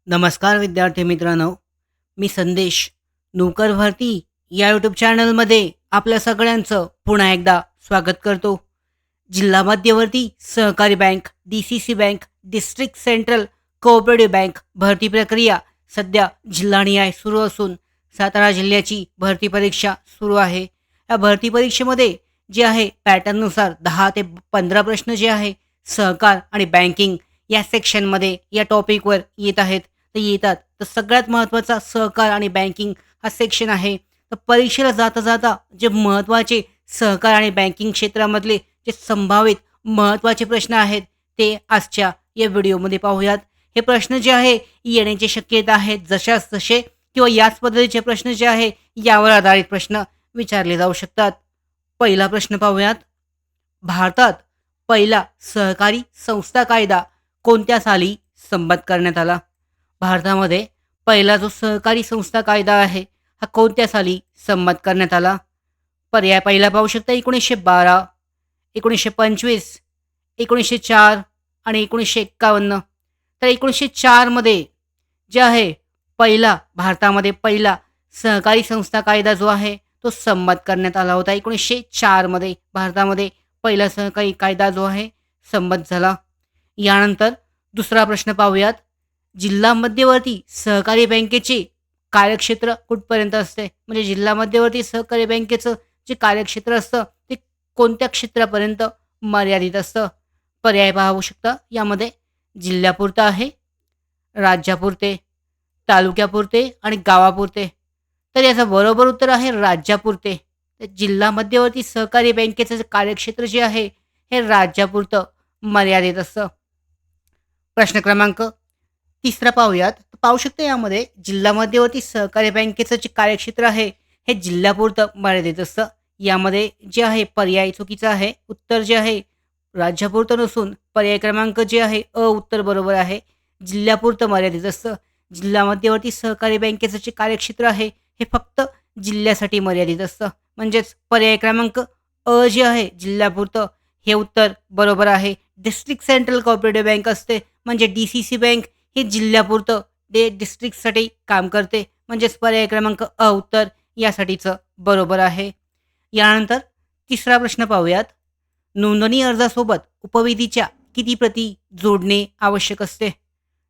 नमस्कार विद्यार्थी मित्रांनो, मी संदेश. नोकर भरती या यूट्यूब चॅनलमध्ये आपल्या सगळ्यांचं पुन्हा एकदा स्वागत करतो. जिल्हा मध्यवर्ती सहकारी bank, DCC bank, district central cooperative bank भरती प्रक्रिया सध्या जिल्हानिहाय सुरू असून सातारा जिल्ह्याची भरती परीक्षा सुरू आहे. या भरती परीक्षेमध्ये जे आहे पॅटर्ननुसार 10 ते 15 प्रश्न जे आहे सहकार आणि बँकिंग या सेक्शनमध्ये या टॉपिकवर येत आहेत. ते येतात. तर सगळ्यात महत्त्वाचा सहकार आणि बँकिंग हा सेक्शन आहे. तर परीक्षेला जाता जाता जे महत्त्वाचे सहकार आणि बँकिंग क्षेत्रामधले जे संभावित महत्त्वाचे प्रश्न आहेत ते आजच्या या व्हिडिओमध्ये पाहूयात. हे प्रश्न जे आहे येण्याची शक्यता आहेत जशास तसे किंवा याच पद्धतीचे प्रश्न जे आहे यावर आधारित प्रश्न विचारले जाऊ शकतात. पहिला प्रश्न पाहूयात. भारतात पहिला सहकारी संस्था कायदा कोणत्या साली संमत करण्यात आला? भारतामध्ये पहिला जो सहकारी संस्था कायदा आहे हा कोणत्या साली संमत करण्यात आला? पर्याय पहिला पाहू शकता 1912, 1925, 1904 आणि 1951. तर 1904 मध्ये जे आहे भारतामध्ये पहिला सहकारी संस्था कायदा जो आहे तो संमत करण्यात आला होता. 1904 मध्ये भारतामध्ये पहिला सहकारी कायदा जो आहे संमत झाला. यानंतर दुसरा प्रश्न पाहूयात. जिल्हा मध्यवर्ती सहकारी बँकेचे कार्यक्षेत्र कुठपर्यंत असते? म्हणजे जिल्हा मध्यवर्ती सहकारी बँकेचं जे कार्यक्षेत्र असतं ते कोणत्या क्षेत्रापर्यंत मर्यादित असतं? पर्याय पाहू शकता यामध्ये. जिल्ह्यापुरतं आहे, राज्यापुरते, तालुक्यापुरते आणि गावापुरते. तर याचं बरोबर उत्तर आहे राज्यापुरते. तर जिल्हा मध्यवर्ती सहकारी बँकेचं जे कार्यक्षेत्र जे आहे हे राज्यापुरतं मर्यादित असतं. प्रश्न क्रमांक तिसरा पाहूयात. पाहू शकता यामध्ये जिल्हा मध्यवर्ती सहकारी बँकेचं जे कार्यक्षेत्र आहे हे जिल्ह्यापुरतं मर्यादित असतं. यामध्ये जे आहे पर्याय चुकीचा आहे. उत्तर जे आहे राज्यापुरतं नसून पर्याय क्रमांक जे आहे उत्तर बरोबर आहे. जिल्ह्यापुरतं मर्यादित असतं. जिल्हा मध्यवर्ती सहकारी बँकेचं जे कार्यक्षेत्र आहे हे फक्त जिल्ह्यासाठी मर्यादित असतं. म्हणजेच पर्याय क्रमांक जे आहे जिल्ह्यापुरतं हे उत्तर बरोबर आहे. डिस्ट्रिक्ट सेंट्रल कोऑपरेटिव्ह बँक असते म्हणजे DCC बँक हे जिल्ह्यापुरतं डिस्ट्रिक्टसाठी काम करते. म्हणजेच पर्याय क्रमांक उत्तर यासाठीचं बरोबर आहे. यानंतर तिसरा प्रश्न पाहूयात. नोंदणी अर्जासोबत उपविधीच्या किती प्रती जोडणे आवश्यक असते?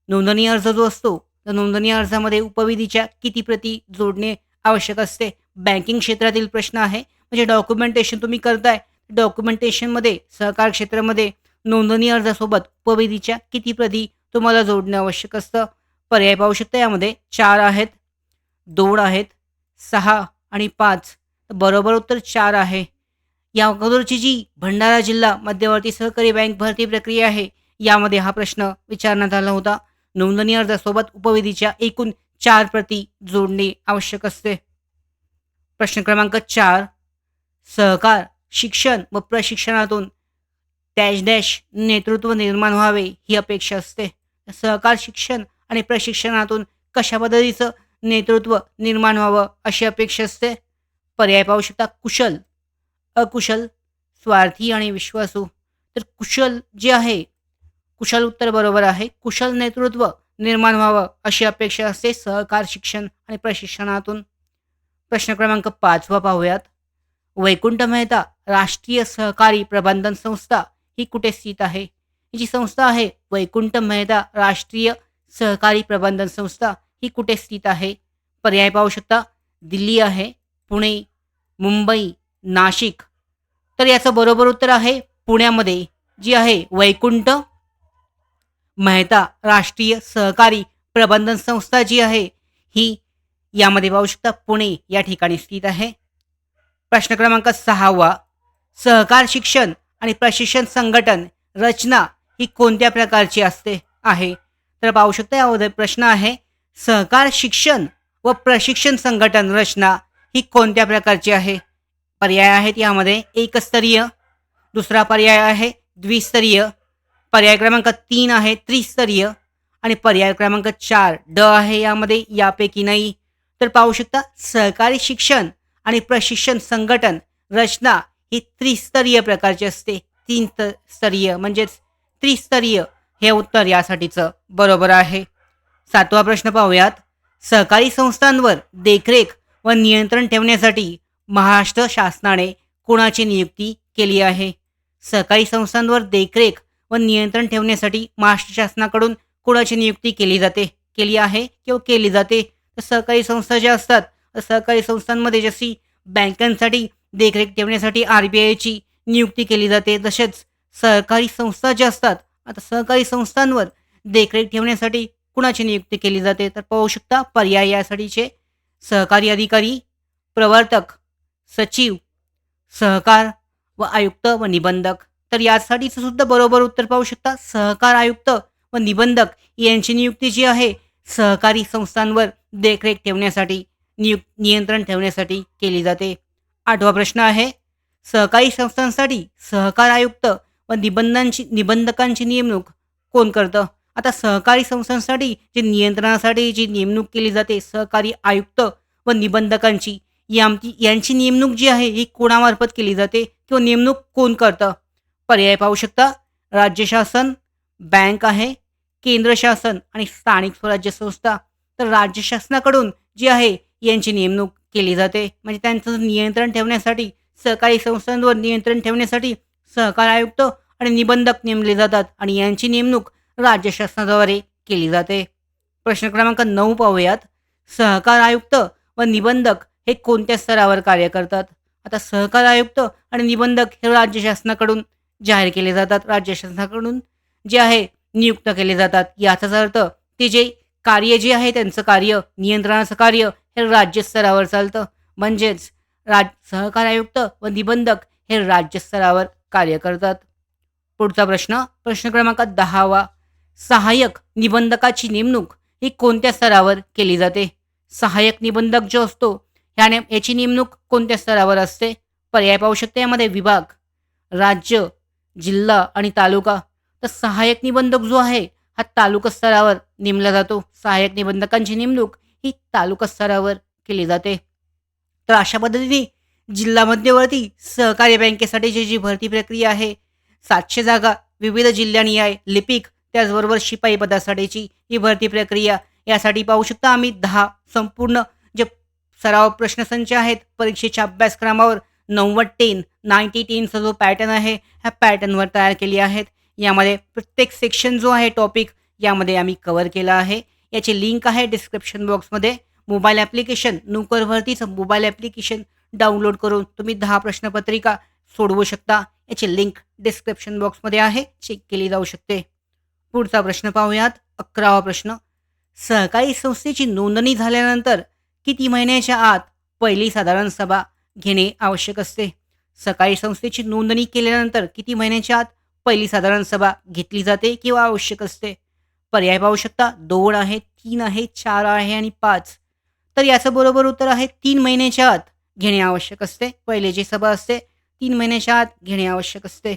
नोंदणी अर्ज जो असतो तर नोंदणी अर्जामध्ये उपविधीच्या किती प्रती जोडणे आवश्यक असते? बँकिंग क्षेत्रातील प्रश्न आहे. म्हणजे डॉक्युमेंटेशन तुम्ही करताय, डॉक्युमेंटेशनमध्ये सहकार क्षेत्रामध्ये नोंदणी अर्जासोबत उपविधीच्या किती प्रती तुम्हाला जोडणे आवश्यक असतं? पर्याय पाहू शकता यामध्ये 4 आहेत, 2 आहेत, 6 आणि 5. बरोबर उत्तर 4 आहे. या अगोदरची जी भंडारा जिल्हा मध्यवर्ती सहकारी बँक भरती प्रक्रिया आहे यामध्ये हा प्रश्न विचारण्यात आला होता. नोंदणी अर्जासोबत उपविधीच्या एकूण 4 प्रती जोडणे आवश्यक असते. प्रश्न क्रमांक 4. सहकार, शिक्षण व प्रशिक्षणातून डॅश डॅश नेतृत्व निर्माण व्हावे ही अपेक्षा असते. सहकार, शिक्षण आणि प्रशिक्षणातून कशा पद्धतीचं नेतृत्व निर्माण व्हावं अशी अपेक्षा असते? पर्याय पाहू शकता. कुशल, अकुशल, स्वार्थी आणि विश्वासू. तर कुशल जे आहे, कुशल उत्तर बरोबर आहे. कुशल नेतृत्व निर्माण व्हावं अशी अपेक्षा असते सहकार, शिक्षण आणि प्रशिक्षणातून. प्रश्न क्रमांक 5 पाहूयात. वैकुंठ मेहता राष्ट्रीय सहकारी प्रबंधन संस्था ही कुठे स्थित आहे? ही जी संस्था आहे वैकुंठ मेहता राष्ट्रीय सहकारी प्रबंधन संस्था ही कुठे स्थित आहे? पर्याय पाहू शकता. दिल्ली आहे, पुणे, मुंबई, नाशिक. तर याचं बरोबर उत्तर आहे पुण्यामध्ये जी आहे वैकुंठ मेहता राष्ट्रीय सहकारी प्रबंधन संस्था जी आहे ही यामध्ये पाहू शकता पुणे या ठिकाणी स्थित आहे. प्रश्न क्रमांक 6. सहकार, शिक्षण आणि प्रशिक्षण संघटन रचना ही कोणत्या प्रकारची असते आहे? तर पाहू शकता यामध्ये प्रश्न आहे सहकार, शिक्षण व प्रशिक्षण संघटन रचना ही कोणत्या प्रकारची आहे? पर्याय आहेत यामध्ये एकस्तरीय, दुसरा पर्याय आहे द्विस्तरीय, पर्याय क्रमांक 3 आहे त्रिस्तरीय आणि पर्याय क्रमांक 4 ड आहे यामध्ये यापैकी नाही. तर पाहू शकता सहकारी, शिक्षण आणि प्रशिक्षण संघटन रचना ही त्रिस्तरीय प्रकारची असते. 3 स्तरीय म्हणजेच त्रिस्तरीय हे उत्तर यासाठीचं बरोबर आहे. 7वा प्रश्न पाहूयात. सहकारी संस्थांवर देखरेख व नियंत्रण ठेवण्यासाठी महाराष्ट्र शासनाने कोणाची नियुक्ती केली आहे? सहकारी संस्थांवर देखरेख व नियंत्रण ठेवण्यासाठी महाराष्ट्र शासनाकडून कोणाची नियुक्ती केली आहे किंवा केली जाते? तर सहकारी संस्था ज्या असतात, सहकारी संस्थांमध्ये जशी बँकांसाठी देखरेख ठेवण्यासाठी RBIची नियुक्ती केली जाते, तसेच सहकारी संस्था ज्या असतात, आता सहकारी संस्थांवर देखरेख ठेवण्यासाठी कुणाची नियुक्ती केली जाते? तर पाहू शकता पर्याय यासाठीचे: सहकारी अधिकारी, प्रवर्तक, सचिव, सहकार व आयुक्त व निबंधक. तर यासाठीचं सुद्धा बरोबर उत्तर पाहू शकता, सहकार आयुक्त व निबंधक यांची नियुक्ती जी आहे सहकारी संस्थांवर देखरेख ठेवण्यासाठी नियंत्रण ठेवण्यासाठी केली जाते. 8वा प्रश्न आहे. सहकारी संस्थांसाठी सहकार आयुक्त व निबंधकांची नेमणूक कोण करतं? आता सहकारी संस्थांसाठी नियंत्रणासाठी जी नेमणूक केली जाते सहकारी आयुक्त व निबंधकांची, यांची नेमणूक जी आहे ही कोणामार्फत केली जाते किंवा नेमणूक कोण करतं? पर्याय पाहू शकता: राज्य शासन, बँक आहे, केंद्र शासन आणि स्थानिक स्वराज्य संस्था. तर राज्य शासनाकडून जी आहे यांची नेमणूक केली जाते. म्हणजे त्यांचं नियंत्रण ठेवण्यासाठी, सहकारी संस्थांवर नियंत्रण ठेवण्यासाठी सहकार आयुक्त आणि निबंधक नेमले जातात आणि यांची नेमणूक राज्य शासनाद्वारे केली जाते. प्रश्न क्रमांक 9 पाहूयात. सहकार आयुक्त व निबंधक हे कोणत्या स्तरावर कार्य करतात? आता सहकार आयुक्त आणि निबंधक हे राज्य शासनाकडून जाहीर केले जातात, राज्य शासनाकडून जे आहे नियुक्त केले जातात. याचाच अर्थ ते जे कार्य जे आहे त्यांचं कार्य, नियंत्रणाचं कार्य हे राज्य स्तरावर चालतं. म्हणजेच सहकार आयुक्त व निबंधक हे राज्य स्तरावर कार्य करतात. पुढचा प्रश्न क्रमांक 10वा. सहाय्यक निबंधकाची नेमणूक ही कोणत्या स्तरावर केली जाते? सहाय्यक निबंधक जो असतो याची नेमणूक कोणत्या स्तरावर असते? पर्याय पाहू शकते यामध्ये: विभाग, राज्य, जिल्हा आणि तालुका. तर सहाय्यक निबंधक जो आहे हा तालुका स्तरावर नेमला जातो. सहाय्यक निबंधकांची नेमणूक ही तालुका स्तरावर केली जाते. तर अशा पद्धतीने जिल्हा मध्यवर्ती सहकारी बँकेसाठीची जी भरती प्रक्रिया आहे, 700 जागा विविध जिल्ह्यांनी लिपिक, त्याचबरोबर शिपाई पदासाठीची ही भरती प्रक्रिया, यासाठी पाहू शकता आम्ही 10 संपूर्ण जे सराव प्रश्नसंच आहेत परीक्षेच्या अभ्यासक्रमावर 90-10, 90-10चा जो पॅटर्न आहे ह्या पॅटर्नवर तयार केली आहेत. यामध्ये प्रत्येक सेक्शन जो आहे टॉपिक यामध्ये आम्ही कव्हर केला आहे. याची लिंक आहे डिस्क्रिप्शन बॉक्समध्ये. मोबाईल ॲप्लिकेशन नोकर भरतीचं मोबाईल ॲप्लिकेशन डाउनलोड करून तुम्ही 10 प्रश्नपत्रिका सोडवू शकता. याची लिंक डिस्क्रिप्शन बॉक्समध्ये आहे, चेक केली जाऊ शकते. पुढचा प्रश्न पाहूयात. 11वा प्रश्न. सहकारी संस्थेची नोंदणी झाल्यानंतर किती महिन्याच्या आत पहिली साधारण सभा घेणे आवश्यक असते? सहकारी संस्थेची नोंदणी केल्यानंतर किती महिन्याच्या आत पहिली साधारण सभा घेतली जाते किंवा आवश्यक असते? पर्याय पाहू शकता. 2 आहे, 3 आहे, 4 आहे आणि 5. तर याचं बरोबर उत्तर आहे 3 महिन्याच्या आत घेणे आवश्यक असते. पहिले जी सभा असते 3 महिन्याच्या आत घेणे आवश्यक असते.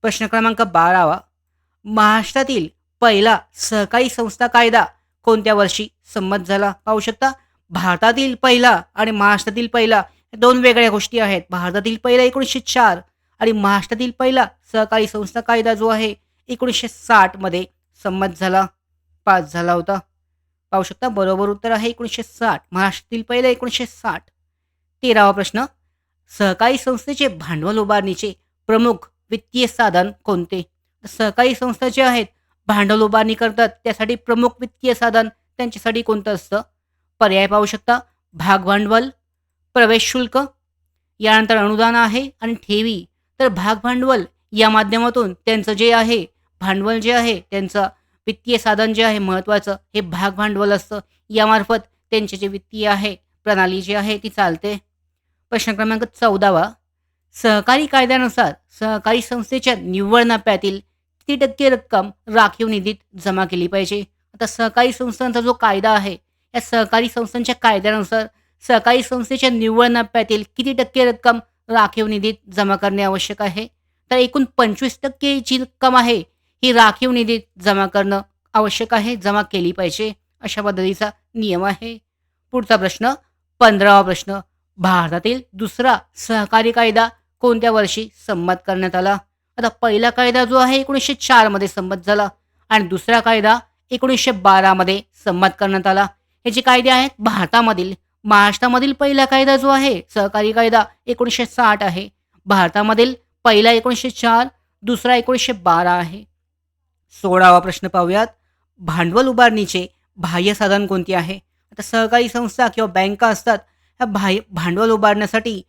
प्रश्न क्रमांक 12वा. महाराष्ट्रातील पहिला सहकारी संस्था कायदा कोणत्या वर्षी संमत झाला? पाहू शकता. भारतातील पहिला आणि महाराष्ट्रातील पहिला दोन वेगळ्या गोष्टी आहेत. भारतातील पहिला 1904 आणि महाराष्ट्रातील पहिला सहकारी संस्था कायदा जो आहे 1960 मध्ये संमत झाला, पास झाला होता. पाहू शकता बरोबर उत्तर आहे 1960. महाराष्ट्रातील पहिला 1960. 13वा प्रश्न. सहकारी संस्थेचे भांडवल उभारणीचे प्रमुख वित्तीय साधन कोणते? सहकारी संस्था जे आहेत भांडवल उभारणी करतात, त्यासाठी प्रमुख वित्तीय साधन त्यांच्यासाठी कोणतं असतं? पर्याय पाहू शकता. भाग भांडवल, प्रवेश शुल्क, यानंतर अनुदान आहे आणि ठेवी. तर भाग भांडवल या माध्यमातून त्यांचं जे आहे भांडवल जे आहे त्यांचं वित्तीय साधन जे आहे महत्त्वाचं हे भाग भांडवल असतं. यामार्फत त्यांचे जे वित्तीय आहे प्रणाली जी आहे ती चालते. प्रश्न क्रमांक 14वा. सहकारी कायद्यानुसार सहकारी संस्थेच्या निव्वळ नफ्यातील किती टक्के रक्कम राखीव निधीत जमा केली पाहिजे? आता सहकारी संस्थांचा जो कायदा आहे या सहकारी संस्थांच्या कायद्यानुसार सहकारी संस्थेच्या निव्वळ नफ्यातील किती टक्के रक्कम राखीव निधीत जमा करणे आवश्यक आहे? तर एकूण 25% जी रक्कम आहे ही राखीव निधीत जमा करणं आवश्यक आहे, जमा केली पाहिजे, अशा पद्धतीचा नियम आहे. पुढचा प्रश्न 15वा प्रश्न. भारतातील दुसरा सहकारी कायदा कोणत्या वर्षी संमत करण्यात आला? आता पहिला कायदा जो आहे 1904 मध्ये संमत झाला आणि दुसरा कायदा 1912 मध्ये संमत करण्यात आला. हे जे कायदे आहेत महाराष्ट्रामधील पहिला कायदा जो आहे सहकारी कायदा 1960 आहे. भारतामधील पहिला 1904, दुसरा 1912 आहे. 16वा प्रश्न पाहूयात. भांडवल उभारणीचे बाह्य साधन कोणते आहे? आता सहकारी संस्था किंवा बँका असतात, ह्या भांडवल उभारण्यासाठी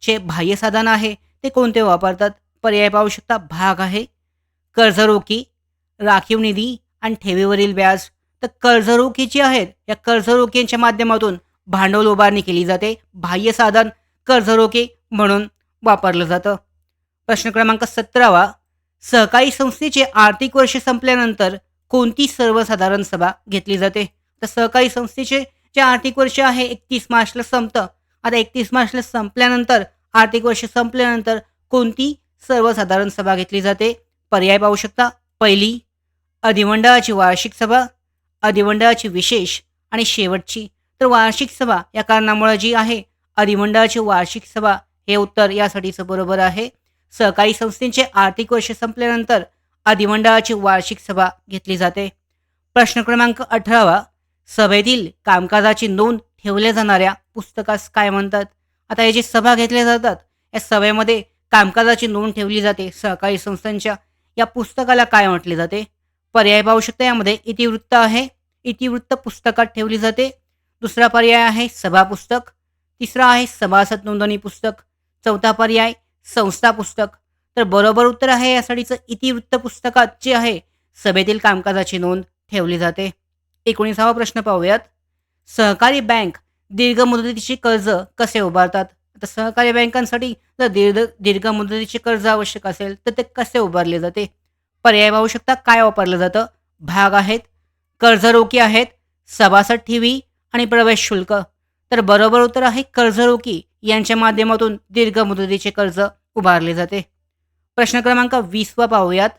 जे बाह्य साधन आहे ते कोणते वापरतात? पर्याय पाहू शकता. भाग आहे कर्जरोखी, राखीव निधी आणि ठेवीवरील व्याज. तर कर्जरोखी जी आहेत या कर्जरोख्यांच्या माध्यमातून भांडवल उभारणी केली जाते. बाह्य साधन कर्जरोखे म्हणून वापरलं जातं. प्रश्न क्रमांक 17वा. सहकारी संस्थेचे आर्थिक वर्ष संपल्यानंतर कोणती सर्वसाधारण सभा घेतली जाते? तर सहकारी संस्थेचे जे आर्थिक वर्ष आहे 31 मार्चला संपतं. आता 31 मार्चला संपल्यानंतर आर्थिक वर्ष संपल्यानंतर कोणती सर्वसाधारण सभा घेतली जाते? पर्याय पाहू शकता. पहिली अधिमंडळाची वार्षिक सभा, अधिमंडळाची विशेष आणि शेवटची. तर वार्षिक सभा या कारणामुळे जी आहे अधिमंडळाची वार्षिक सभा हे उत्तर यासाठीचं बरोबर आहे. सहकारी संस्थेचे आर्थिक वर्ष संपल्यानंतर अधिमंडळाची वार्षिक सभा घेतली जाते. प्रश्न क्रमांक 18वा. सभेतील कामकाजाची नोंद ठेवल्या जाणाऱ्या पुस्तकास काय म्हणतात? आता हे जे सभा घेतल्या जातात या सभेमध्ये कामकाजाची नोंद ठेवली जाते सहकारी संस्थांच्या, या पुस्तकाला काय म्हटले जाते? पर्याय पाहू शकता. यामध्ये इतिवृत्त आहे. इतिवृत्त पुस्तकात ठेवली जाते. दुसरा पर्याय आहे सभा पुस्तक. तिसरा आहे सभासद नोंदणी पुस्तक. चौथा पर्याय संस्था पुस्तक. तर बरोबर उत्तर आहे यासाठीचं इतिवृत्त पुस्तकात जे आहे सभेतील कामकाजाची नोंद ठेवली जाते. 19वा प्रश्न पाहूयात. सहकारी बँक दीर्घ मुदतीचे कर्ज कसे उभारतात? आता सहकारी बँकांसाठी जर दीर्घ मुदतीचे कर्ज आवश्यक असेल तर ते कसे उभारले जाते? पर्याय पाहू शकता. काय वापरलं जातं? भाग आहेत, कर्जरोखी आहेत, सभासद ठेवी आणि प्रवेश शुल्क. तर बरोबर उत्तर आहे कर्जरोखी यांच्या माध्यमातून दीर्घ मुदतीचे कर्ज उभारले जाते. प्रश्न क्रमांक 20वा पाहूयात.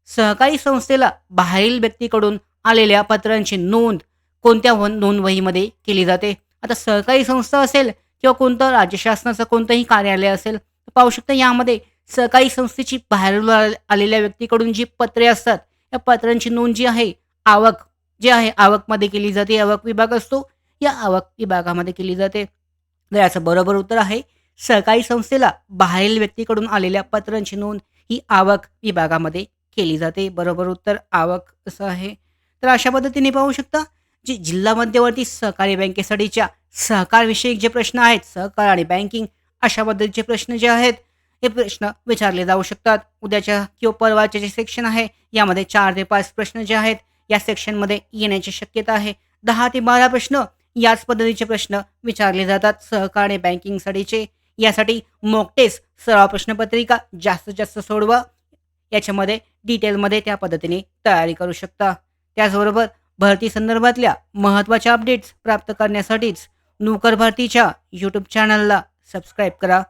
सहकारी संस्थेला बाहेरील व्यक्तीकडून आलेल्या पत्रांची नोंद कोणत्या नोंदवहीमध्ये केली जाते? आता सहकारी संस्था असेल किंवा कोणतं राज्य शासनाचं कोणतंही कार्यालय असेल तर पाहू शकता यामध्ये सहकारी संस्थेची बाहेरून आलेल्या व्यक्तीकडून जी पत्रे असतात या पत्रांची नोंद जी आहे आवकमध्ये केली जाते. आवक विभाग असतो या आवक विभागामध्ये केली जाते. तर याचं बरोबर उत्तर आहे सहकारी संस्थेला बाहेरील व्यक्तीकडून आलेल्या पत्रांची नोंद ही आवक विभागामध्ये केली जाते. बरोबर उत्तर आवक असं आहे. तर अशा पद्धतीने पाहू शकता जे जिल्हा मध्यवर्ती सहकारी बँकेसाठीच्या सहकारविषयक जे प्रश्न आहेत, सहकार आणि बँकिंग अशा पद्धतीचे प्रश्न जे आहेत हे प्रश्न विचारले जाऊ शकतात. उद्याच्या किंवा परवाचे जे सेक्शन आहे यामध्ये 4 ते 5 प्रश्न जे आहेत या सेक्शनमध्ये येण्याची शक्यता आहे. 10 ते 12 प्रश्न याच पद्धतीचे प्रश्न विचारले जातात सहकार आणि बँकिंगसाठीचे. यासाठी मॉक टेस्ट सराव प्रश्नपत्रिका जास्तीत जास्त सोडवा. याच्यामध्ये डिटेलमध्ये त्या पद्धतीने तयारी करू शकता. त्याचबरोबर भरती संदर्भातल्या महत्त्वाच्या अपडेट्स प्राप्त करण्यासाठीच नोकर भरतीच्या यूट्यूब चॅनलला सबस्क्राईब करा.